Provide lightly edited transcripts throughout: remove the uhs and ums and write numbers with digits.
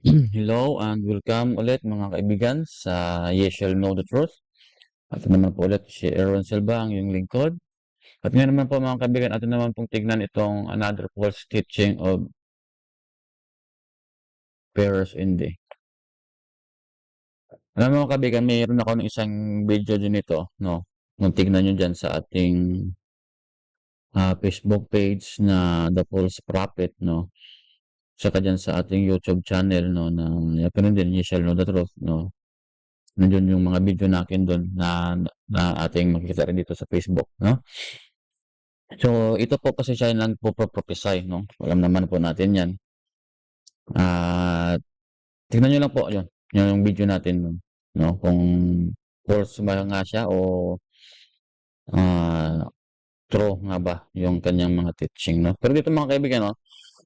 Hello and welcome ulit mga kaibigan sa Ye Shall Know the Truth. At ito naman po ulit si Erwin Silva, ang iyong lingkod. At ngayon naman po mga kaibigan, atin naman pong tignan itong another false teaching of Peres Indi. Alam mo mga kaibigan, mayroon ako ng isang video din ito, no? Kung tignan nyo dyan sa ating Facebook page na The False Prophet, no? Saka dyan sa ating YouTube channel, no? Na ganun din, Ye Shall Know the Truth, no? Nandiyon yung mga video natin doon na ating makikita rin dito sa Facebook, no? So, ito po kasi siya yung nagpo-prophesy, no? Alam naman po natin yan. At tingnan nyo lang po yun, yung video natin, no? Kung false ba nga siya o ah, true nga ba yung kanyang mga teaching, no? Pero dito mga kaibigan, no?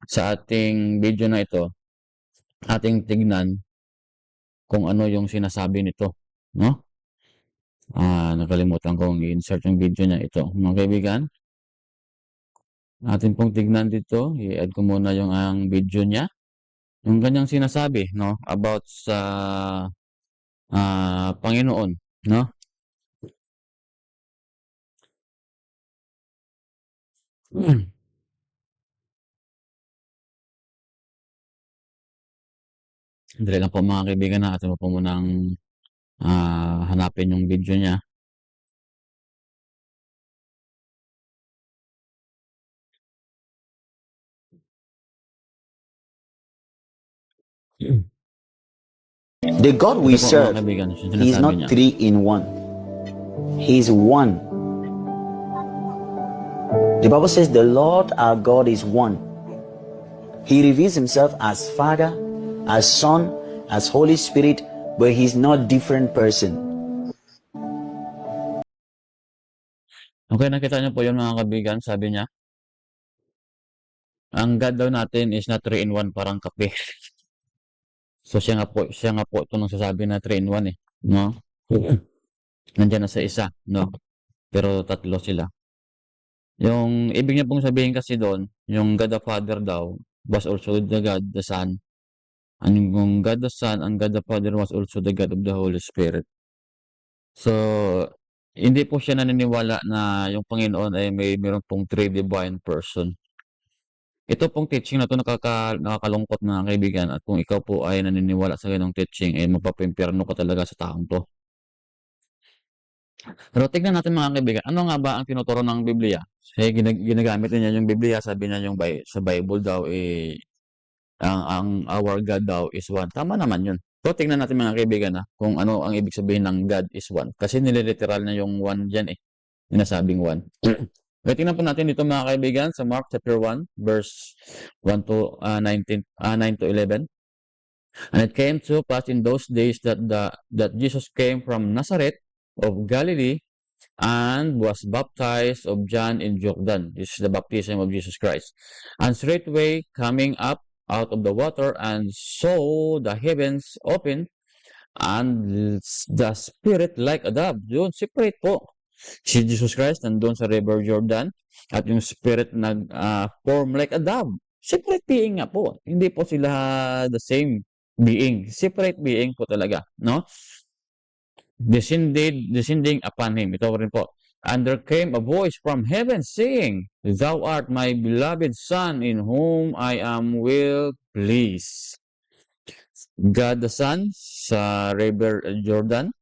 Sa ating video na ito, ating tignan kung ano yung sinasabi nito, no? Nakalimutan kong i-insert yung video niya ito. Mga kaibigan, atin pong tignan dito, i-add ko muna yung ang video niya. Yung kanyang sinasabi, no, about sa Panginoon, no? Dali lang po mga kaibigan na atin po munang hanapin yung video niya. The God we Ito po mga serve, kaibigan, yung He is sinasabi not niya. three in one. He is one. The Bible says the Lord our God is one. He reveals Himself as Father, as Son, as Holy Spirit, but He's not different person. Okay, nakita niyo po yun mga kaibigan, sabi niya. Ang God daw natin is not 3 in 1 parang kape. So siya nga po ito nang sasabi na 3 in 1 eh, no? Nandiyan na sa isa, no? Pero tatlo sila. Yung ibig niya pong sabihin kasi doon, yung God the Father daw was also the God the Son. And yung God the Son and God the Father was also the God of the Holy Spirit. So, hindi po siya naniniwala na yung Panginoon ay meron pong three divine person. Ito pong teaching na to nakakalungkot mga kaibigan, at kung ikaw po ay naniniwala sa ganong teaching, ay mapapimpyerno ka talaga sa taong to. Pero tignan natin mga kaibigan, ano nga ba ang tinuturo ng Biblia? Kasi ginagamit niya yung Biblia, sabi niya yung sa Bible daw, ang our God daw is one. Tama naman yun. So, tignan natin mga kaibigan kung ano ang ibig sabihin ng God is one. Kasi nililiteral na yung one dyan eh. Sinasabing one. Okay, tingnan po natin dito mga kaibigan sa Mark chapter 1, verse 1 to 9 to 11. And it came to pass in those days that Jesus came from Nazareth of Galilee and was baptized of John in Jordan. This is the baptism of Jesus Christ. And straightway coming up out of the water and saw the heavens open and the Spirit like a dove. Yun, separate po. Si Jesus Christ nandun sa River Jordan at yung Spirit nag-form like a dove. Separate being nga po. Hindi po sila the same being. Separate being po talaga, no? Descending upon him. Ito rin po. And there came a voice from heaven saying, Thou art my beloved Son, in whom I am well pleased. God the Son sa River Jordan.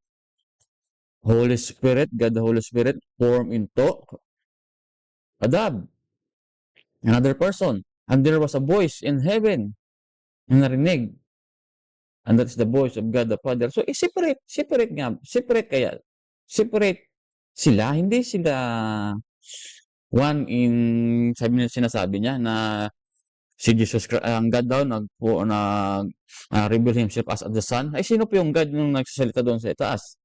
Holy Spirit, God the Holy Spirit, formed into a dove. Another person. And there was a voice in heaven na narinig. And that's the voice of God the Father. So, separate nga. Separate kaya. Separate sila. Hindi sila one in, sinasabi niya na si Jesus Christ, ang God daw reveal himself as the Son. Ay, sino po yung God nung nagsasalita doon sa itaas?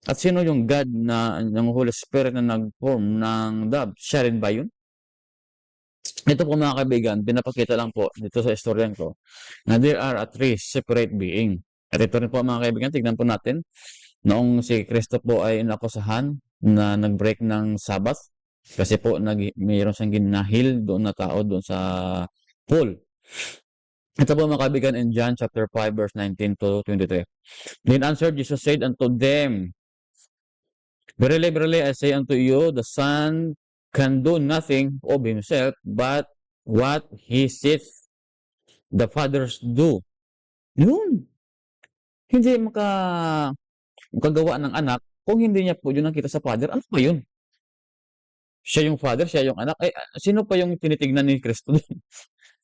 At sino yung God na yung Holy Spirit na nag-form ng dove? Siya rin ba yun? Ito po mga kaibigan, pinapakita lang po dito sa istoryan ko na there are three separate being. At ito rin po mga kaibigan, tignan po natin. Noong si Kristo po ay inakusahan na nag-break ng Sabbath kasi po mayroon siyang ginahil doon na tao doon sa pool. Ito po mga kaibigan in John chapter 5 verse 19 to 23. Then answered Jesus said unto them, Verily, verily, I say unto you, the Son can do nothing of himself, but what he sees the fathers do. Yun. Hindi makagawa ng anak kung hindi niya po yun nakita sa father. Ano ba yun? Siya yung father, siya yung anak. Eh, sino pa yung tinitignan ni Kristo doon?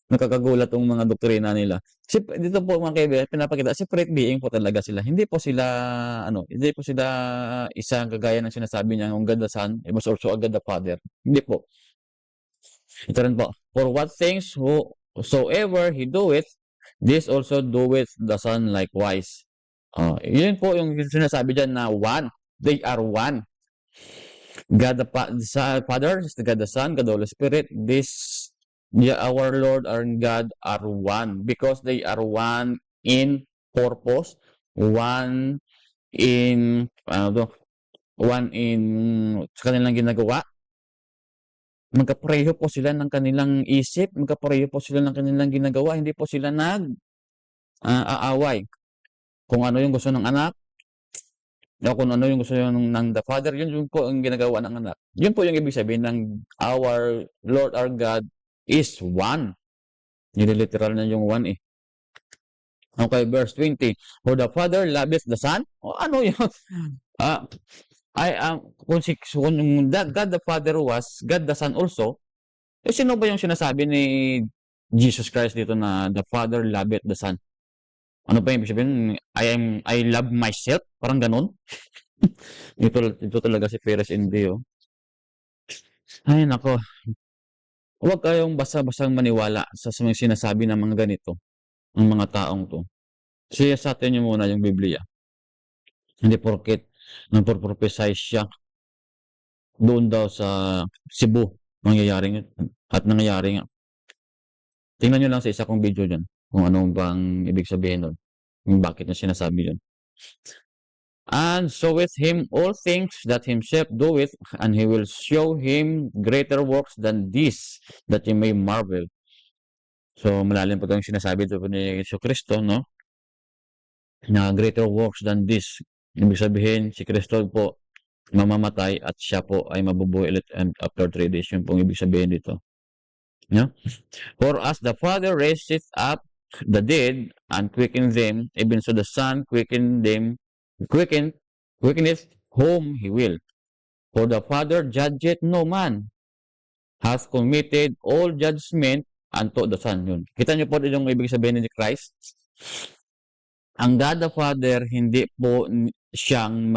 Nakakagulat tong mga doktrina nila. Dito po mga kaibigan, pinapakita, separate being po talaga sila. Hindi po sila isang kagaya ng sinasabi niya, ang God the Son, it was also a God the Father. Hindi po. Ito rin po. For what things whosoever he doeth, this also doeth the Son likewise. Yun po yung sinasabi dyan na one. They are one. God the Father, God the Son, God the Holy Spirit, our Lord and God are one because they are one in purpose, one in sa kanilang ginagawa. Magkapareho po sila ng kanilang isip, magkapareho po sila ng kanilang ginagawa, hindi po sila aaway. Kung ano yung gusto ng anak, o kung ano yung gusto ng the Father, yun po ang ginagawa ng anak. Yun po yung ibig sabihin ng our Lord, our God is one. Nililiteral na yung one eh. Okay, verse 20. For the Father loveth the Son. O ano yun? Kung God the Father was, God the Son also, sino ba yung sinasabi ni Jesus Christ dito na the Father loveth the Son? Ano ba yung ibig sabihin? I love myself? Parang ganun? ito talaga si Perez Indy, oh. Ay, nako. Huwag kayong basta-bastang maniwala sa mga sinasabi ng mga ganito, ng mga taong to. Siyasatin niyo muna yung Biblia. Hindi porket nagpropropesize siya doon daw sa Cebu, nangyayari at nangyayari nga. Tingnan niyo lang sa isa kong video dyan kung ano bang ibig sabihin doon. Kung bakit niya sinasabi yun. And showeth him all things that himself doeth, and he will show him greater works than this, that he may marvel. So, malalim po itong sinasabi ito ni Yesu Cristo, no? Na greater works than this. Ibig sabihin, si Kristo po mamamatay at siya po ay mabubuhay ulit after 3 days. Yun pong ibig sabihin dito. No? For as the Father raiseth up the dead and quicken them, even so the Son quickeneth whom he will. For the Father judgeth no man, hath committed all judgment unto the Son. Yun. Kita niyo po yung ibig sabihin ni Christ? Ang God the Father, hindi po siya ang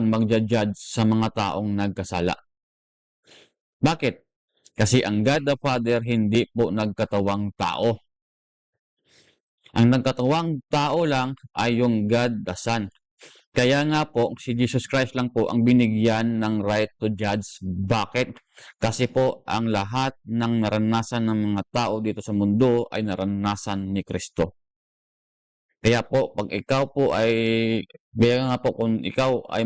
magja-judge sa mga taong nagkasala. Bakit? Kasi ang God the Father hindi po nagkatawang tao. Ang nagkatawang tao lang ay yung God the Son. Kaya nga po, si Jesus Christ lang po ang binigyan ng right to judge. Bakit? Kasi po, ang lahat ng naranasan ng mga tao dito sa mundo ay naranasan ni Kristo. Kaya po, pag ikaw po kung ikaw ay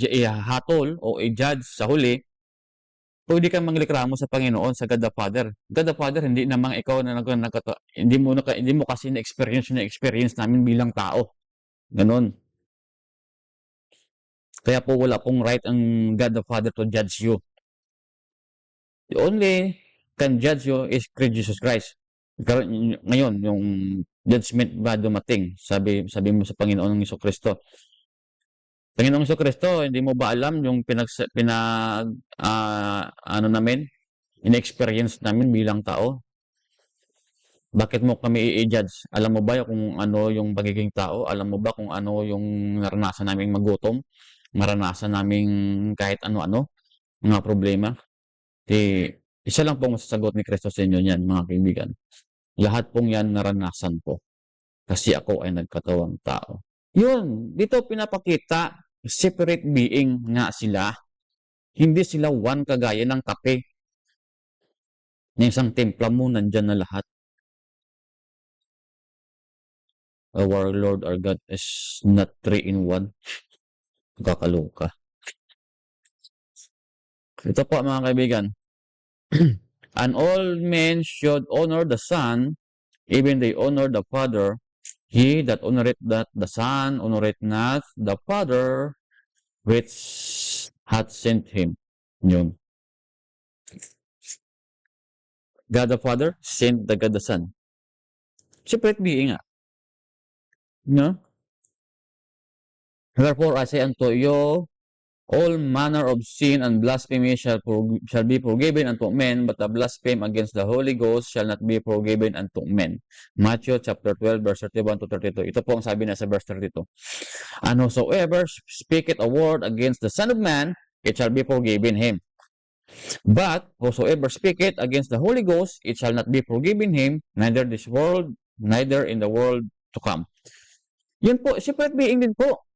ihahatol o i-judge sa huli, pwede kang mangreklamo sa Panginoon, sa God the Father. God the Father, hindi naman ikaw na hindi mo kasi na-experience namin bilang tao. Ganon. Kaya po wala pong right ang God the Father to judge you. The only can judge you is Jesus Christ. Ngayon, yung judgment ba dumating? Sabi mo sa Panginoon ng Jesucristo. Panginoong Jesucristo, hindi mo ba alam yung in-experience namin bilang tao? Bakit mo kami i-judge? Alam mo ba kung ano yung pagiging tao? Alam mo ba kung ano yung naranasan naming magutom? Maranasan naming kahit ano-ano? Mga problema? Isa lang pong masasagot ni Kristo sa inyo yan, mga kaibigan. Lahat pong yan naranasan ko. Kasi ako ay nagkatawang tao. Yun, dito pinapakita, separate being nga sila. Hindi sila one kagaya ng kape. Ng isang timpla mo, nandyan na lahat. Our Lord, our God is not 3 in 1. Kakaloka. Ito po mga kaibigan. And all men should honor the Son, even they honor the Father, he that honoreth not the Son honoreth not the Father which hath sent him. Yun. God the Father sent the God the Son. Separate being nga. No? Therefore, I say unto you, all manner of sin and blasphemy shall be forgiven unto men, but the blasphemy against the Holy Ghost shall not be forgiven unto men. Matthew chapter 12, verse 31 to 32. Ito po ang sabi na sa verse 32. And whosoever speaketh a word against the Son of Man, it shall be forgiven him. But whosoever speaketh against the Holy Ghost, it shall not be forgiven him, neither this world, neither in the world to come. Yun po, separate being din po.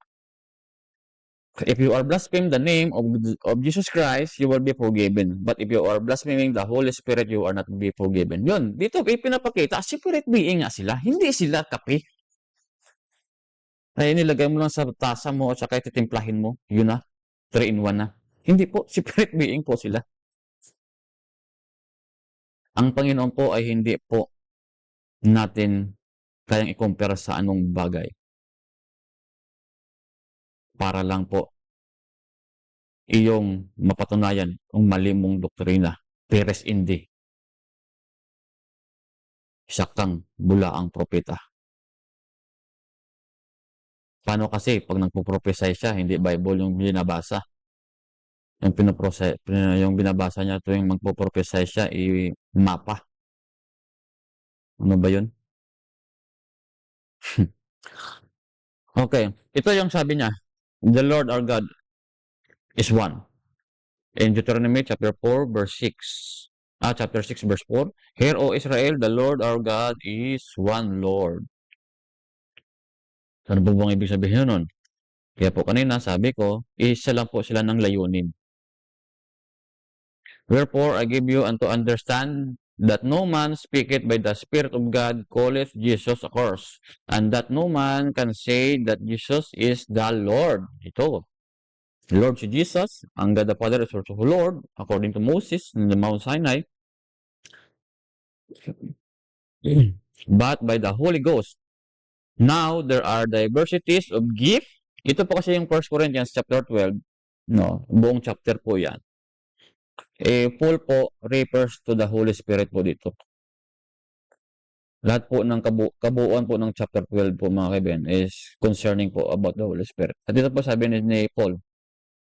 If you are blaspheming the name of Jesus Christ, you will be forgiven. But if you are blaspheming the Holy Spirit, you are not be forgiven. Yun, dito pinapakita, separate being nga sila. Hindi sila kape. Kaya nilagay mo lang sa tasa mo at saka titimplahin mo. Yun na, 3-in-1 na. Hindi po, separate being po sila. Ang Panginoon po ay hindi po natin kayang i-compare sa anong bagay. Para lang po iyong mapatunayan ang mali mong doktrina. Peres indi. Isa kang bulaang propeta. Paano kasi pag nagpo-prophesy siya, hindi Bible yung binabasa. Yung binabasa niya tuwing magpo-prophesy siya, mapa. Ano ba yun? Okay, ito yung sabi niya, the Lord our God is one. In Deuteronomy chapter 4 verse 6. Chapter 6 verse 4. Hear, O Israel, the Lord our God is one Lord. Ano po bang ibig sabihin nun? Kaya po kanina sabi ko, isa lang po sila ng layunin. Wherefore I give you unto understand that no man speaketh by the Spirit of God calleth Jesus accursed, and that no man can say that Jesus is the Lord. Ito. Lord si Jesus, ang God the Father is also Lord, according to Moses in the Mount Sinai. But by the Holy Ghost. Now, there are diversities of gift. Ito po kasi yung 1 Corinthians chapter 12. No, buong chapter po yan. Full po refers to the Holy Spirit po dito. Lahat po ng kabuuan po ng chapter 12 po mga kaibigan is concerning po about the Holy Spirit. At dito po sabi ni Paul,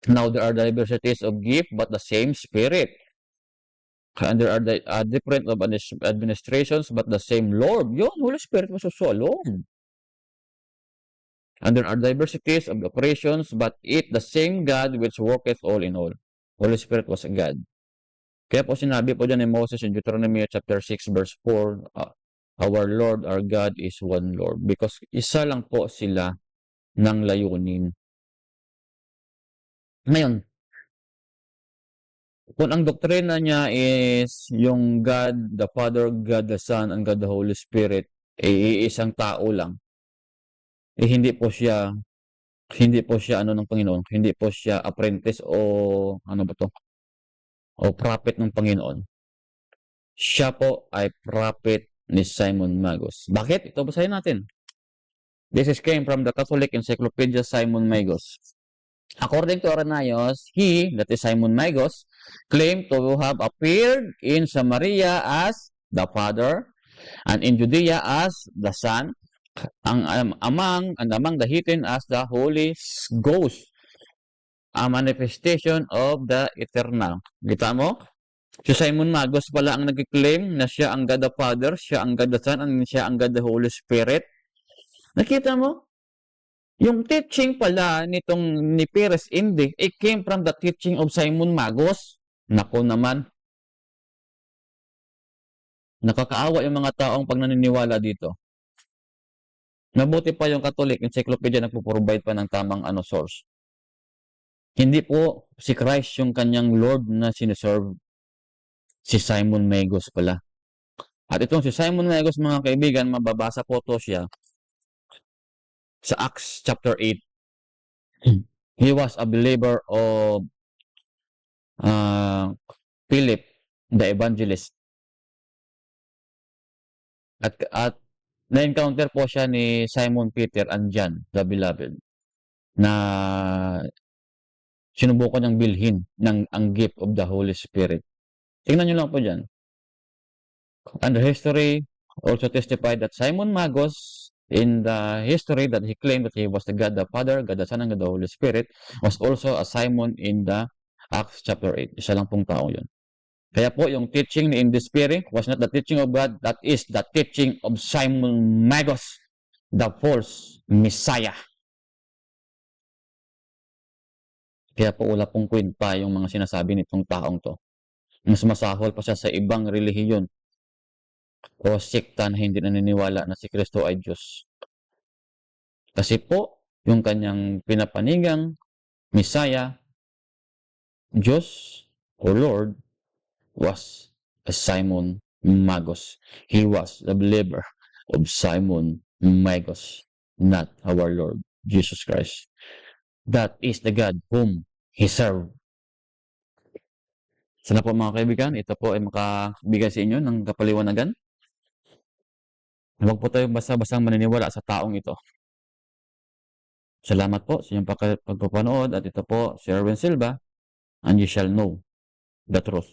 now there are diversities of gift but the same Spirit. And there are different of administrations but the same Lord. Yung Holy Spirit was also alone. And there are diversities of operations but it the same God which worketh all in all. Holy Spirit was a God. Kaya po sinabi po dyan ni Moses in Deuteronomy chapter 6 verse 4, our Lord, our God is one Lord. Because isa lang po sila ng layunin. Ngayon, kung ang doktrina niya is yung God the Father, God the Son, and God the Holy Spirit, isang tao lang. Hindi po siya ano ng Panginoon, hindi po siya apprentice o ano ba to? O prophet ng Panginoon. Siya po ay prophet ni Simon Magus. Bakit? Ito basahin natin. This is came from the Catholic Encyclopedia Simon Magus. According to Irenaeus, he, that is Simon Magus, claimed to have appeared in Samaria as the Father, and in Judea as the Son, among the heathen as the Holy Ghost, a manifestation of the eternal. Kita mo? Si Simon Magus pala ang nag-claim na siya ang God the Father, siya ang God the Son, and siya ang God the Holy Spirit. Nakita mo? Yung teaching pala ni Peres Indi, it came from the teaching of Simon Magus. Nako naman. Nakakaawa yung mga taong pag naniniwala dito. Mabuti pa yung Catholic Encyclopedia nagpo-provide pa ng tamang source. Hindi po si Christ yung kanyang Lord na sineserve. Si Simon Magus pala. At itong si Simon Magus, mga kaibigan, mababasa po to siya sa Acts chapter 8. He was a believer of Philip the evangelist. At na-encounter po siya ni Simon Peter and John, the beloved, na sinubukan niyang bilhin ang gift of the Holy Spirit. Tingnan niyo lang po diyan. And the history also testified that Simon Magos, in the history that he claimed that he was the God the Father, God the Son, and God the Holy Spirit, was also a Simon in the Acts chapter 8. Isa lang pong tao yun. Kaya po, yung teaching ni in the Spirit was not the teaching of God, that is the teaching of Simon Magos, the false Messiah. Kaya po wala pong kwenta yung mga sinasabi nitong taong to. Mas masahol pa siya sa ibang relihiyon o sekta na hindi naniniwala na si Kristo ay Diyos. Kasi po, yung kanyang pinapanigang Messiah, Diyos o Lord, was a Simon Magos. He was the believer of Simon Magos, not our Lord Jesus Christ. That is the God whom He served. Sana po mga kaibigan, ito po ay makabigay sa inyo ng kapaliwanagan. Huwag po tayong basta-bastang maniniwala sa taong ito. Salamat po sa inyong pagpapanood at ito po si Erwin Silva, and you shall know the truth.